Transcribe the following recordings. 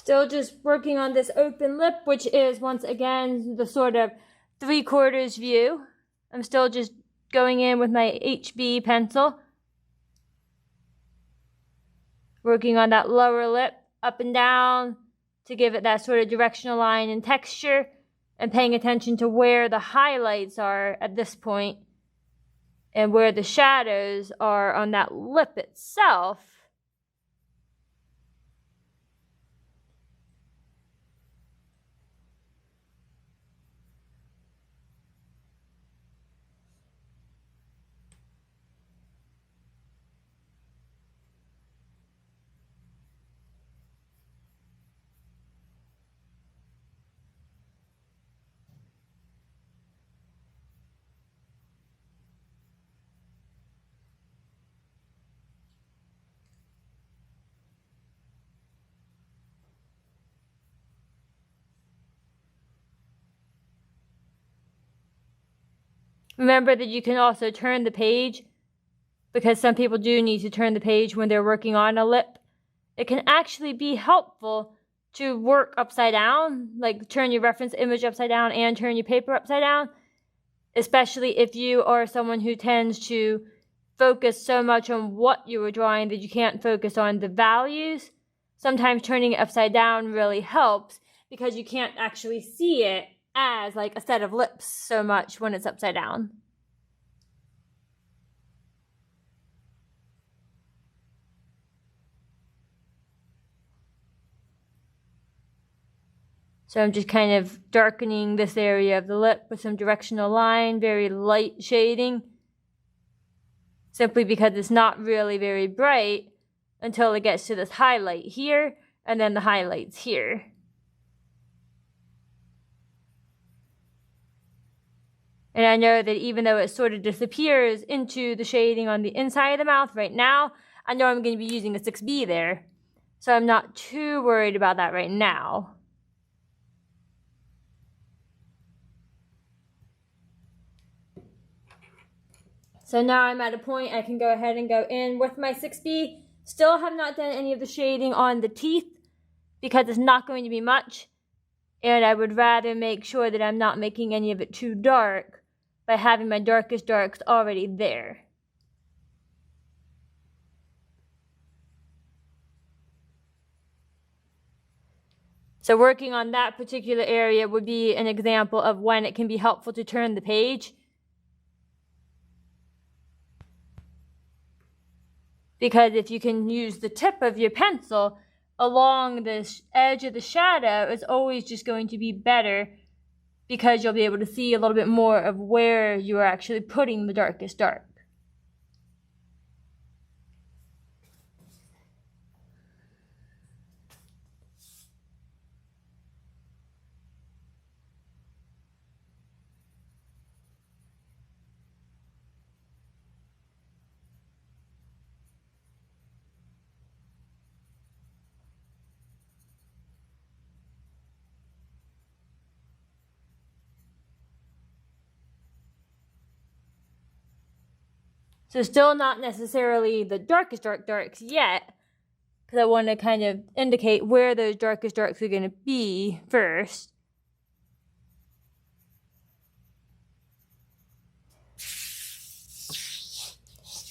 Still just working on this open lip, which is once again the sort of 3/4 view. I'm still just going in with my HB pencil, working on that lower lip up and down to give it that sort of directional line and texture, and paying attention to where the highlights are at this point and where the shadows are on that lip itself. Remember that you can also turn the page, because some people do need to turn the page when they're working on a lip. It can actually be helpful to work upside down, like turn your reference image upside down and turn your paper upside down, especially if you are someone who tends to focus so much on what you were drawing that you can't focus on the values. Sometimes turning it upside down really helps, because you can't actually see it as like a set of lips so much when it's upside down. So I'm just kind of darkening this area of the lip with some directional line, very light shading, simply because it's not really very bright until it gets to this highlight here and then the highlights here. And I know that even though it sort of disappears into the shading on the inside of the mouth right now, I know I'm going to be using a 6B there. So I'm not too worried about that right now. So now I'm at a point I can go ahead and go in with my 6B. Still have not done any of the shading on the teeth, because it's not going to be much. And I would rather make sure that I'm not making any of it too dark by having my darkest darks already there. So working on that particular area would be an example of when it can be helpful to turn the page. Because if you can use the tip of your pencil along the edge of the shadow, it's always just going to be better, because you'll be able to see a little bit more of where you are actually putting the darkest dark. So still not necessarily the darkest darks yet, because I want to kind of indicate where those darkest darks are going to be first.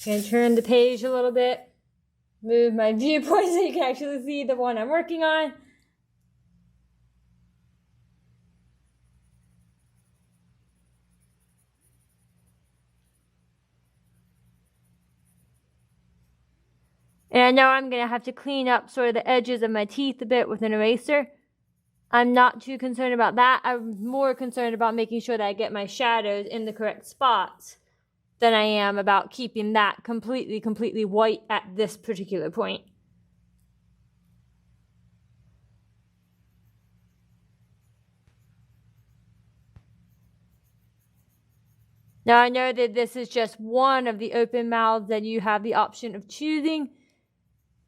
Going to turn the page a little bit, move my viewpoint so you can actually see the one I'm working on. And I know I'm going to have to clean up sort of the edges of my teeth a bit with an eraser. I'm not too concerned about that. I'm more concerned about making sure that I get my shadows in the correct spots than I am about keeping that completely white at this particular point. Now I know that this is just one of the open mouths that you have the option of choosing,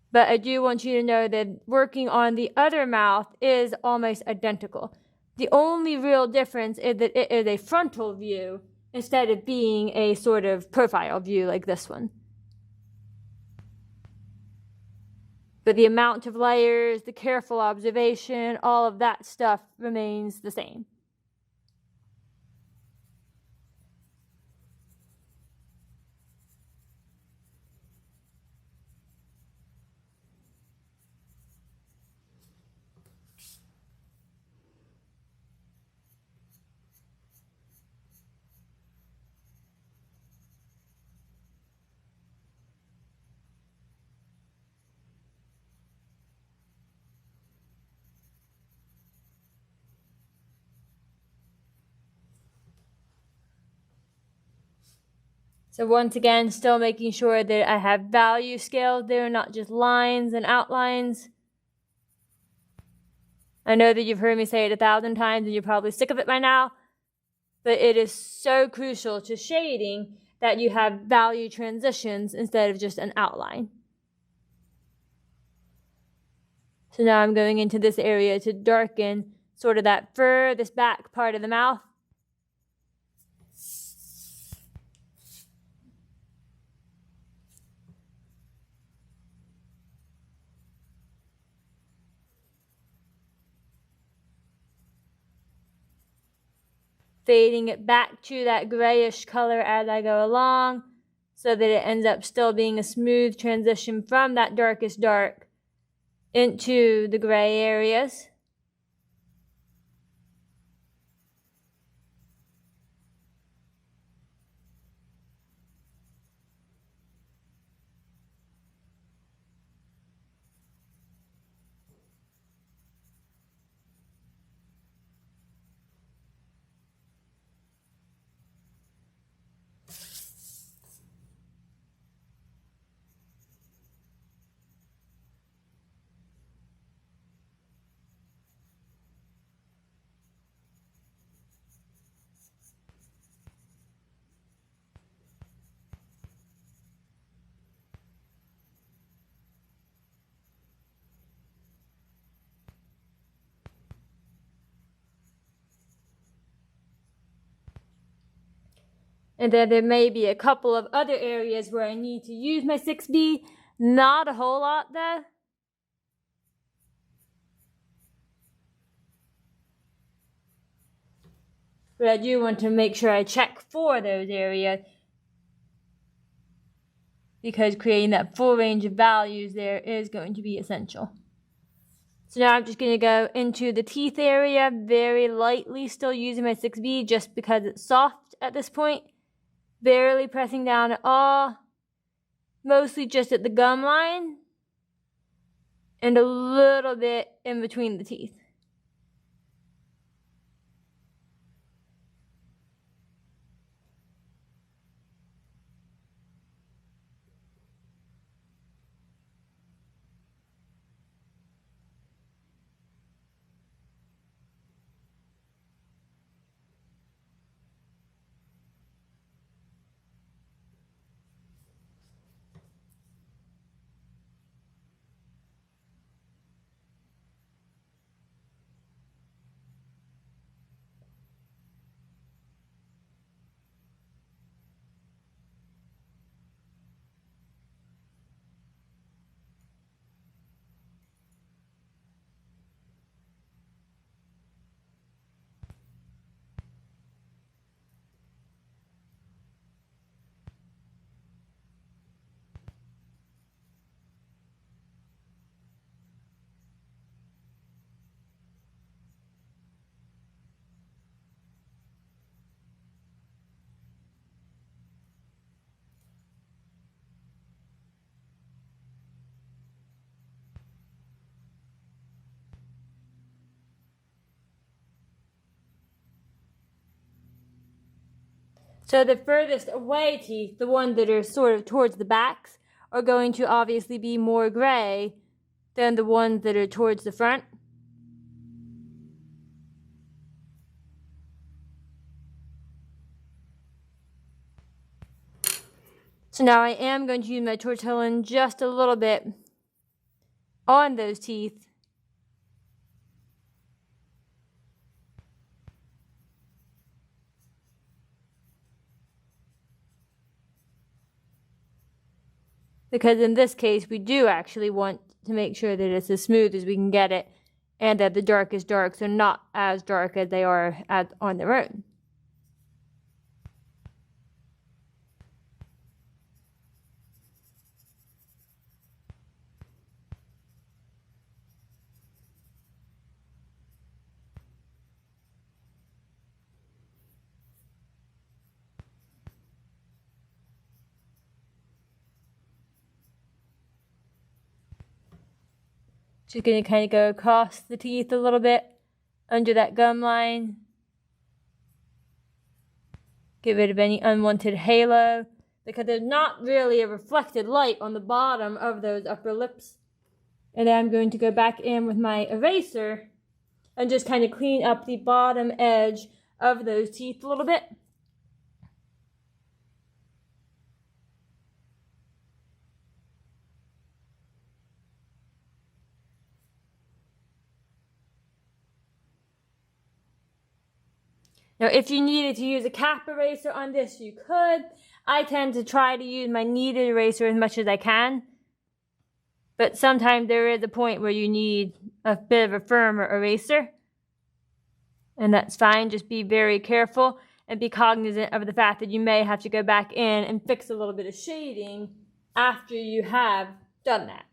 but I do want you to know that working on the other mouth is almost identical. The only real difference is that it is a frontal view instead of being a sort of profile view like this one. But the amount of layers, the careful observation, all of that stuff remains the same. So once again, still making sure that I have value scaled there, not just lines and outlines. I know that you've heard me say it 1,000 times and you're probably sick of it by now, but it is so crucial to shading that you have value transitions instead of just an outline. So now I'm going into this area to darken sort of that furthest back part of the mouth. Fading it back to that grayish color as I go along so that it ends up still being a smooth transition from that darkest dark into the gray areas. And then there may be a couple of other areas where I need to use my 6B. Not a whole lot though. But I do want to make sure I check for those areas, because creating that full range of values there is going to be essential. So now I'm just going to go into the teeth area very lightly, still using my 6B just because it's soft at this point. Barely pressing down at all. Mostly just at the gum line. And a little bit in between the teeth. So the furthest away teeth, the ones that are sort of towards the backs, are going to obviously be more gray than the ones that are towards the front. So now I am going to use my tortillon just a little bit on those teeth. Because in this case, we do actually want to make sure that it's as smooth as we can get it, and that the dark is dark, so not as dark as they are on their own. Just going to kind of go across the teeth a little bit, under that gum line. Get rid of any unwanted halo, because there's not really a reflected light on the bottom of those upper lips. And then I'm going to go back in with my eraser and just kind of clean up the bottom edge of those teeth a little bit. Now, if you needed to use a cap eraser on this, you could. I tend to try to use my kneaded eraser as much as I can. But sometimes there is a point where you need a bit of a firmer eraser. And that's fine. Just be very careful and be cognizant of the fact that you may have to go back in and fix a little bit of shading after you have done that.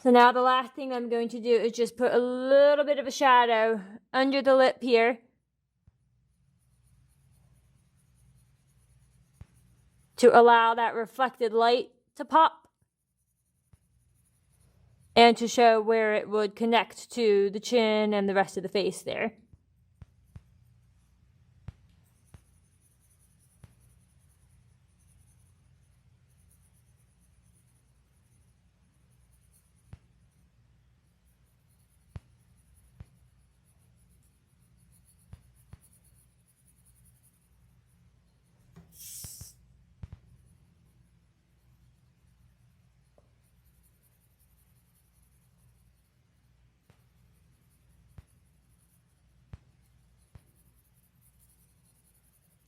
So now the last thing I'm going to do is just put a little bit of a shadow under the lip here, to allow that reflected light to pop and to show where it would connect to the chin and the rest of the face there.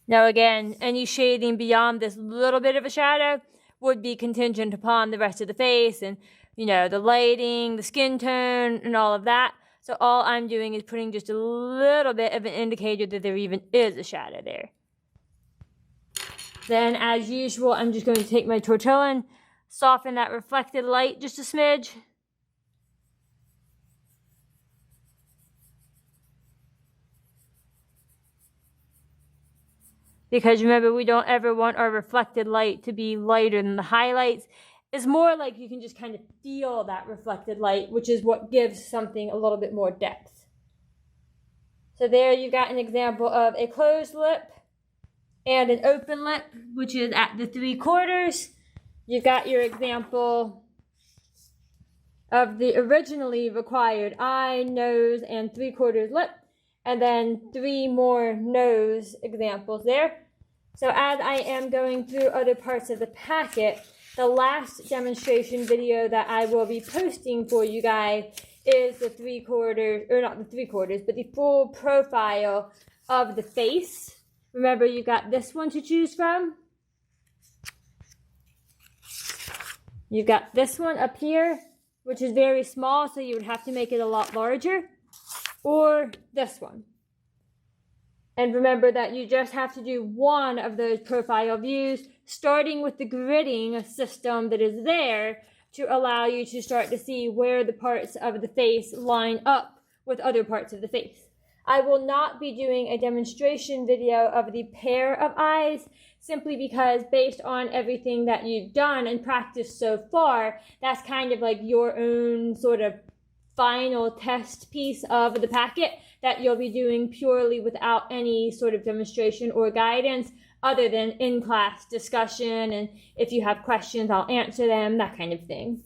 Now again, any shading beyond this little bit of a shadow would be contingent upon the rest of the face and, the lighting, the skin tone, and all of that. So all I'm doing is putting just a little bit of an indicator that there even is a shadow there. Then, as usual, I'm just going to take my tortillon, soften that reflected light just a smidge. Because remember, we don't ever want our reflected light to be lighter than the highlights. It's more like you can just kind of feel that reflected light, which is what gives something a little bit more depth. So there you've got an example of a closed lip and an open lip, which is at the 3/4. You've got your example of the originally required eye, nose, and 3/4 lip, and then 3 more nose examples there. So as I am going through other parts of the packet, the last demonstration video that I will be posting for you guys is the 3/4, or not the 3/4, but the full profile of the face. Remember, you've got this one to choose from. You've got this one up here, which is very small, so you would have to make it a lot larger, or this one. And remember that you just have to do one of those profile views, starting with the gridding system that is there to allow you to start to see where the parts of the face line up with other parts of the face. I will not be doing a demonstration video of the pair of eyes, simply because based on everything that you've done and practiced so far, that's kind of like your own sort of final test piece of the packet that you'll be doing purely without any sort of demonstration or guidance other than in-class discussion, and if you have questions, I'll answer them, that kind of thing.